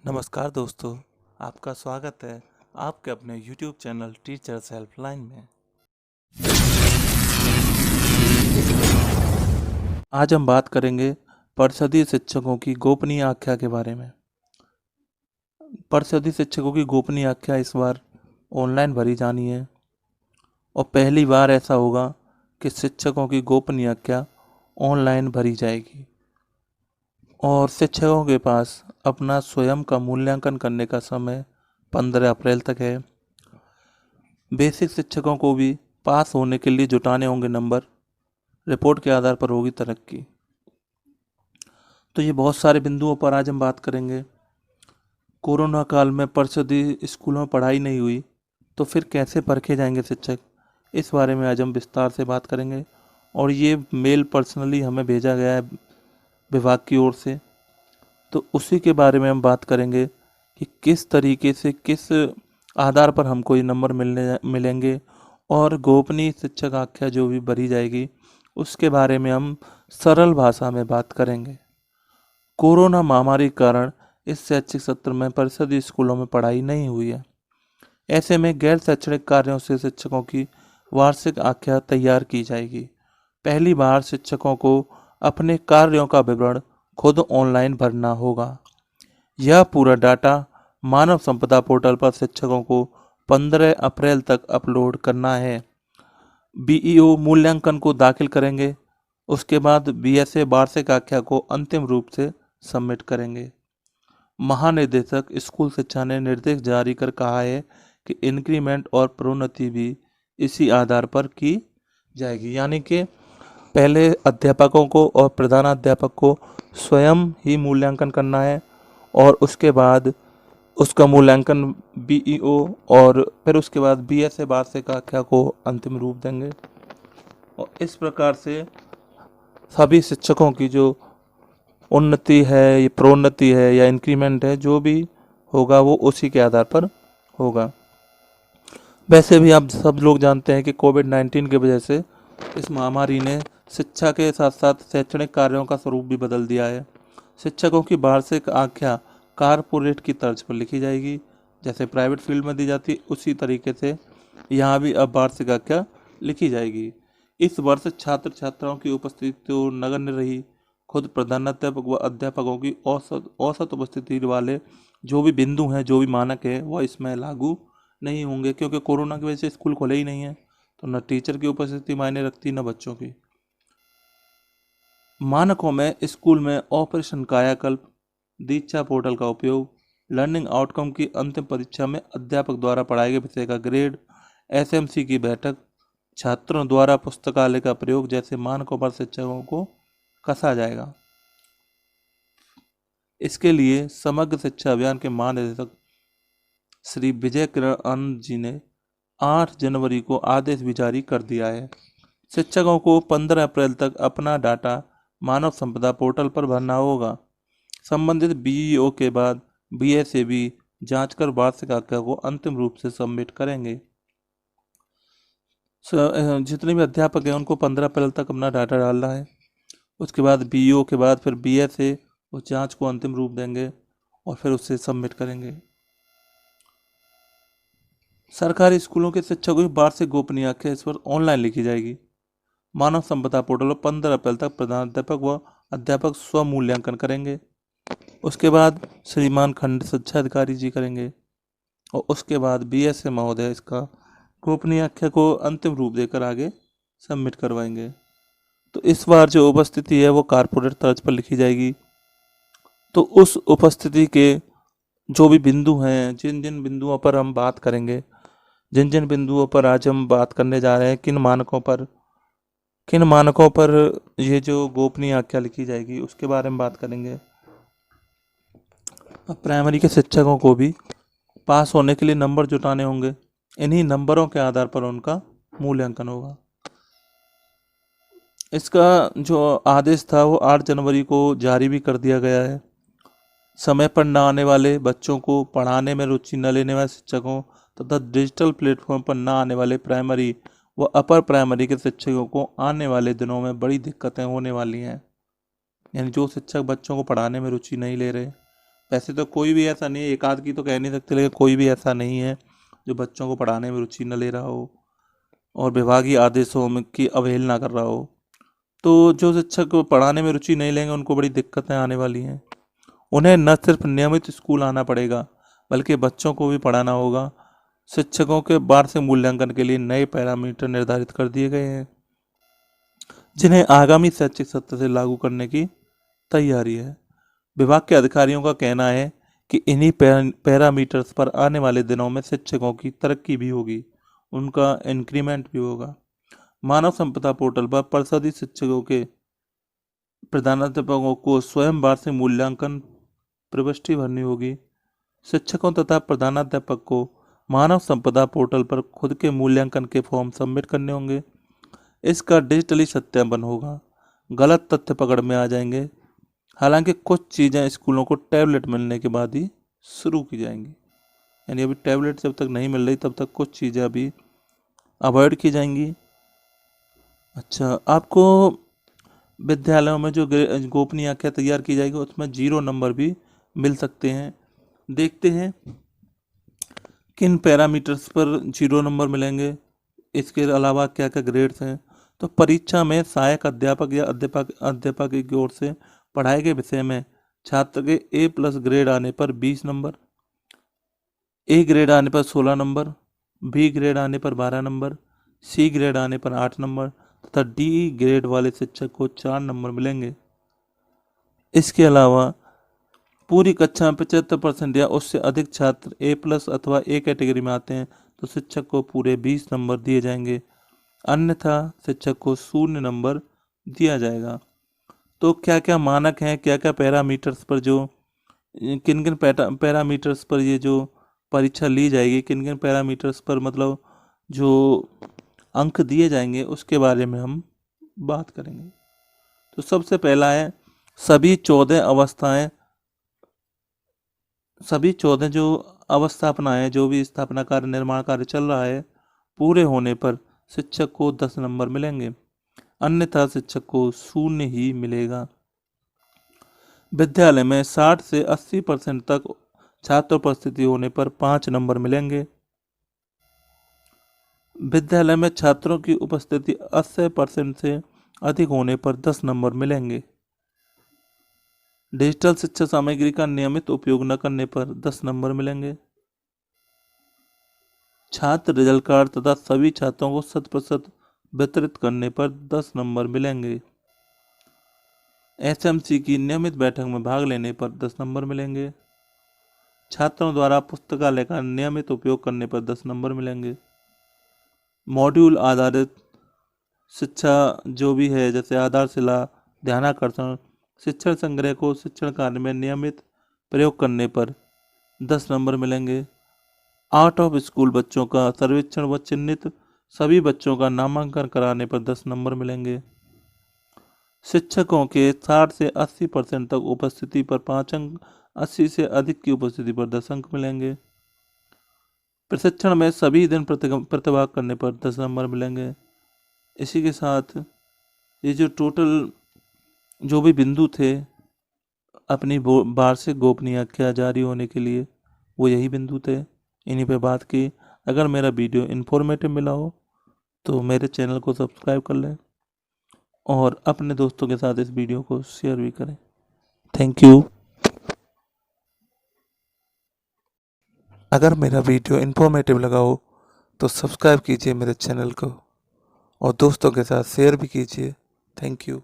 नमस्कार दोस्तों, आपका स्वागत है आपके अपने YouTube चैनल टीचर्स हेल्पलाइन में। आज हम बात करेंगे परिषदीय शिक्षकों की गोपनीय आख्या के बारे में। परिषदीय शिक्षकों की गोपनीय आख्या इस बार ऑनलाइन भरी जानी है और पहली बार ऐसा होगा कि शिक्षकों की गोपनीय आख्या ऑनलाइन भरी जाएगी और शिक्षकों के पास अपना स्वयं का मूल्यांकन करने का समय 15 अप्रैल तक है। बेसिक शिक्षकों को भी पास होने के लिए जुटाने होंगे नंबर, रिपोर्ट के आधार पर होगी तरक्की। तो ये बहुत सारे बिंदुओं पर आज हम बात करेंगे। कोरोना काल में परिषदीय स्कूलों में पढ़ाई नहीं हुई तो फिर कैसे परखे जाएंगे शिक्षक, इस बारे में आज हम विस्तार से बात करेंगे। और ये मेल पर्सनली हमें भेजा गया है विभाग की ओर से, तो उसी के बारे में हम बात करेंगे कि किस तरीके से किस आधार पर हमको ये नंबर मिलेंगे और गोपनीय शिक्षक आख्या जो भी भरी जाएगी उसके बारे में हम सरल भाषा में बात करेंगे। कोरोना महामारी के कारण इस शैक्षिक सत्र में परिषदीय स्कूलों में पढ़ाई नहीं हुई है। ऐसे में गैर शैक्षणिक कार्यों से शिक्षकों की वार्षिक आख्या तैयार की जाएगी। पहली बार शिक्षकों को अपने कार्यों का विवरण खुद ऑनलाइन भरना होगा। यह पूरा डाटा मानव संपदा पोर्टल पर शिक्षकों को 15 अप्रैल तक अपलोड करना है। बीईओ मूल्यांकन को दाखिल करेंगे, उसके बाद बीएसए वार्षिक आख्या को अंतिम रूप से सबमिट करेंगे। महानिदेशक स्कूल शिक्षा ने निर्देश जारी कर कहा है कि इंक्रीमेंट और प्रोन्नति भी इसी आधार पर की जाएगी, यानी कि पहले अध्यापकों को और प्रधानाध्यापक को स्वयं ही मूल्यांकन करना है और उसके बाद उसका मूल्यांकन बीईओ और फिर उसके बाद बीएसए वार्षिक आख्या को अंतिम रूप देंगे। और इस प्रकार से सभी शिक्षकों की जो उन्नति है, ये प्रोन्नति है या इंक्रीमेंट है, जो भी होगा वो उसी के आधार पर होगा। वैसे भी आप सब लोग जानते हैं कि कोविड-19 की वजह से इस महामारी ने शिक्षा के साथ साथ शैक्षणिक कार्यों का स्वरूप भी बदल दिया है। शिक्षकों की वार्षिक आख्या कारपोरेट की तर्ज पर लिखी जाएगी, जैसे प्राइवेट फील्ड में दी जाती उसी तरीके से यहाँ भी अब वार्षिक आख्या लिखी जाएगी। इस वर्ष छात्र छात्राओं की उपस्थिति तो नगण्य रही। खुद प्रधानाध्यापक व अध्यापकों की औसत उपस्थिति वाले जो भी बिंदु हैं, जो भी मानक है, वह इसमें लागू नहीं होंगे, क्योंकि कोरोना की वजह से स्कूल खुले ही नहीं है, तो न टीचर की उपस्थिति मायने रखती न बच्चों की। मानकों में स्कूल में ऑपरेशन कायाकल्प, दीक्षा पोर्टल का उपयोग, लर्निंग आउटकम की अंतिम परीक्षा में अध्यापक द्वारा पढ़ाए गए विषय का ग्रेड, एसएमसी की बैठक, छात्रों द्वारा पुस्तकालय का प्रयोग जैसे मानकों पर शिक्षकों को कसा जाएगा। इसके लिए समग्र शिक्षा अभियान के महानिदेशक श्री विजय किरण आनंद जी ने 8 जनवरी को आदेश भी जारी कर दिया है। शिक्षकों को 15 अप्रैल तक अपना डाटा मानव संपदा पोर्टल पर भरना होगा। संबंधित बीईओ के बाद बीएसए भी जांच कर वार्षिक आख्या को अंतिम रूप से सबमिट करेंगे। जितने भी अध्यापक हैं उनको 15 अप्रैल तक अपना डाटा डालना है। उसके बाद बीईओ के बाद फिर बीएसए उस जांच को अंतिम रूप देंगे और फिर उसे सबमिट करेंगे। सरकारी स्कूलों के शिक्षकों की वार्षिक गोपनीय आख्या इस पर ऑनलाइन लिखी जाएगी। मानव संपदा पोर्टल पर 15 अप्रैल तक प्रधानाध्यापक व अध्यापक स्व मूल्यांकन करेंगे। उसके बाद श्रीमान खंड शिक्षा अधिकारी जी करेंगे और उसके बाद बीएसए महोदय इसका गोपनीय आख्या को अंतिम रूप देकर आगे सबमिट करवाएंगे। तो इस बार जो उपस्थिति है वो कारपोरेट तर्ज पर लिखी जाएगी। तो उस उपस्थिति के जो भी बिंदु हैं, जिन जिन बिंदुओं पर हम बात करेंगे, जिन जिन बिंदुओं पर आज हम बात करने जा रहे हैं, किन मानकों पर ये जो गोपनीय आख्या लिखी जाएगी उसके बारे में बात करेंगे। अब प्राइमरी के शिक्षकों को भी पास होने के लिए नंबर जुटाने होंगे। इन्हीं नंबरों के आधार पर उनका मूल्यांकन होगा। इसका जो आदेश था वो 8 जनवरी को जारी भी कर दिया गया है। समय पर न आने वाले बच्चों को, पढ़ाने में रुचि न लेने वाले शिक्षकों तथा डिजिटल प्लेटफॉर्म पर न आने वाले प्राइमरी व अपर प्राइमरी के शिक्षकों को आने वाले दिनों में बड़ी दिक्कतें होने वाली हैं। यानी जो शिक्षक बच्चों को पढ़ाने में रुचि नहीं ले रहे वैसे तो कोई भी ऐसा नहीं है, एक आध की तो कह नहीं सकते, लेकिन कोई भी ऐसा नहीं है जो बच्चों को पढ़ाने में रुचि न ले रहा हो और विभागीय आदेशों में की अवहेलना कर रहा हो। तो जो शिक्षक को पढ़ाने में रुचि नहीं लेंगे उनको बड़ी दिक्कतें आने वाली हैं। उन्हें न सिर्फ नियमित स्कूल आना पड़ेगा बल्कि बच्चों को भी पढ़ाना होगा। शिक्षकों के वार्षिक मूल्यांकन के लिए नए पैरामीटर निर्धारित कर दिए गए हैं जिन्हें आगामी शैक्षिक सत्र से लागू करने की तैयारी है। विभाग के अधिकारियों का कहना है कि इन्हीं पैरामीटर्स पर आने वाले दिनों में शिक्षकों की तरक्की भी होगी, उनका इंक्रीमेंट भी होगा। मानव संपदा पोर्टल पर परिषदीय शिक्षकों के प्रधानाध्यापकों को स्वयं वार्षिक मूल्यांकन प्रविष्टि भरनी होगी। शिक्षकों तथा प्रधानाध्यापक को मानव संपदा पोर्टल पर खुद के मूल्यांकन के फॉर्म सबमिट करने होंगे। इसका डिजिटली सत्यापन होगा, गलत तथ्य पकड़ में आ जाएंगे। हालांकि कुछ चीज़ें स्कूलों को टैबलेट मिलने के बाद ही शुरू की जाएंगी, यानी अभी टैबलेट जब तक नहीं मिल रही तब तक कुछ चीज़ें अभी अवॉइड की जाएंगी। अच्छा, आपको विद्यालयों में जो गोपनीय आख्या तैयार की जाएगी उसमें 0 नंबर भी मिल सकते हैं। देखते हैं किन पैरामीटर्स पर 0 नंबर मिलेंगे, इसके अलावा क्या क्या ग्रेड्स हैं। तो परीक्षा में सहायक अध्यापक या अध्यापक की ओर से पढ़ाए गए विषय में छात्र के A+ ग्रेड आने पर 20 नंबर, A ग्रेड आने पर 16 नंबर, B ग्रेड आने पर 12 नंबर, C ग्रेड आने पर 8 नंबर तथा D ग्रेड वाले शिक्षक को 4 नंबर मिलेंगे। इसके अलावा पूरी कक्षा में 75% या उससे अधिक छात्र A+ अथवा A कैटेगरी में आते हैं तो शिक्षक को पूरे 20 नंबर दिए जाएंगे, अन्यथा शिक्षक को 0 नंबर दिया जाएगा। तो क्या क्या मानक हैं, क्या क्या पैरामीटर्स पर जो किन किन पैरामीटर्स पर ये जो परीक्षा ली जाएगी, किन किन पैरामीटर्स पर मतलब जो अंक दिए जाएंगे उसके बारे में हम बात करेंगे। तो सबसे पहला है सभी 14 जो अवस्थापनाएं, जो भी स्थापना कार्य निर्माण कार्य चल रहा है, पूरे होने पर शिक्षक को 10 नंबर मिलेंगे, अन्यथा शिक्षक को 0 ही मिलेगा। विद्यालय में 60 से 80% तक छात्र उपस्थिति होने पर 5 नंबर मिलेंगे। विद्यालय में छात्रों की उपस्थिति 80% से अधिक होने पर 10 नंबर मिलेंगे। डिजिटल शिक्षा सामग्री का नियमित उपयोग न करने पर 10 नंबर मिलेंगे। छात्र रिजल्ट कार्ड तथा सभी छात्रों को 100% वितरित करने पर 10 नंबर मिलेंगे। SMC की नियमित बैठक में भाग लेने पर 10 नंबर मिलेंगे। छात्रों द्वारा पुस्तकालय का नियमित उपयोग करने पर 10 नंबर मिलेंगे। मॉड्यूल आधारित शिक्षा जो भी है, जैसे आधारशिला, ध्यानाकर्षण, शिक्षण संग्रह को शिक्षण कार्य में नियमित प्रयोग करने पर 10 नंबर मिलेंगे। आउट ऑफ स्कूल बच्चों का सर्वेक्षण व चिन्हित सभी बच्चों का नामांकन कराने पर 10 नंबर मिलेंगे। शिक्षकों के 60 से 80% तक उपस्थिति पर 5 अंक, 80 से अधिक की उपस्थिति पर 10 अंक मिलेंगे। प्रशिक्षण में सभी दिन प्रतिभाग करने पर 10 नंबर मिलेंगे। इसी के साथ ये जो टोटल जो भी बिंदु थे अपनी वार्षिक गोपनीय आख्या जारी होने के लिए, वो यही बिंदु थे, इन्हीं पे बात की। अगर मेरा वीडियो इन्फॉर्मेटिव मिला हो तो मेरे चैनल को सब्सक्राइब कर लें और अपने दोस्तों के साथ इस वीडियो को शेयर भी करें। Thank you. अगर मेरा वीडियो इन्फॉर्मेटिव लगा हो तो सब्सक्राइब कीजिए मेरे चैनल को और दोस्तों के साथ शेयर भी कीजिए। Thank you.